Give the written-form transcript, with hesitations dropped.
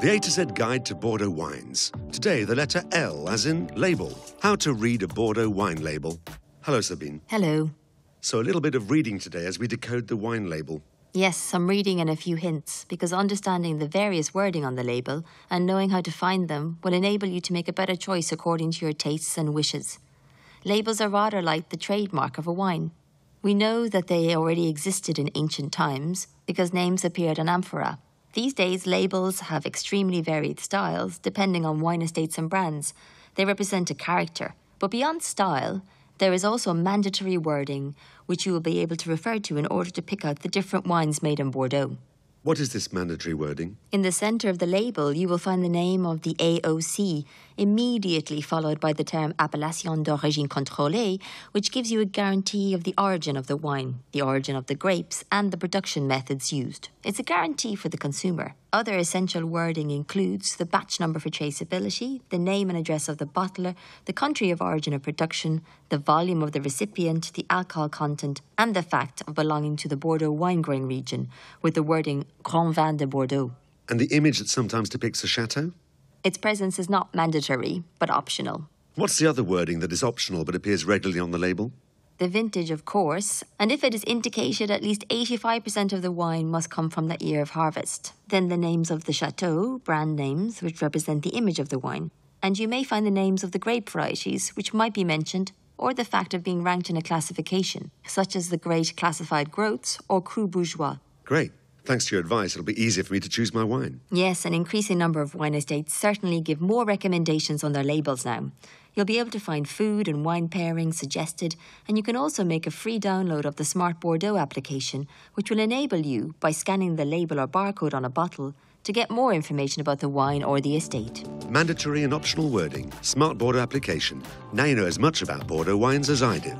The A to Z Guide to Bordeaux Wines. Today, the letter L, as in label. How to read a Bordeaux wine label. Hello, Sabine. Hello. So a little bit of reading today as we decode the wine label. Yes, some reading and a few hints, because understanding the various wording on the label and knowing how to find them will enable you to make a better choice according to your tastes and wishes. Labels are rather like the trademark of a wine. We know that they already existed in ancient times because names appeared on amphora. These days, labels have extremely varied styles depending on wine estates and brands. They represent a character, but beyond style, there is also mandatory wording which you will be able to refer to in order to pick out the different wines made in Bordeaux. What is this mandatory wording? In the centre of the label, you will find the name of the AOC, immediately followed by the term Appellation d'origine contrôlée, which gives you a guarantee of the origin of the wine, the origin of the grapes, and the production methods used. It's a guarantee for the consumer. Other essential wording includes the batch number for traceability, the name and address of the bottler, the country of origin of production, the volume of the recipient, the alcohol content, and the fact of belonging to the Bordeaux wine-growing region, with the wording Grand Vin de Bordeaux. And the image that sometimes depicts a chateau? Its presence is not mandatory, but optional. What's the other wording that is optional but appears regularly on the label? The vintage, of course, and if it is indicated at least 85% of the wine must come from that year of harvest. Then the names of the chateau, brand names, which represent the image of the wine. And you may find the names of the grape varieties, which might be mentioned, or the fact of being ranked in a classification, such as the Great Classified Groats or Cru Bourgeois. Great. Thanks to your advice, it'll be easier for me to choose my wine. Yes, an increasing number of wine estates certainly give more recommendations on their labels now. You'll be able to find food and wine pairings suggested, and you can also make a free download of the Smart Bordeaux application, which will enable you, by scanning the label or barcode on a bottle, to get more information about the wine or the estate. Mandatory and optional wording. Smart Bordeaux application. Now you know as much about Bordeaux wines as I do.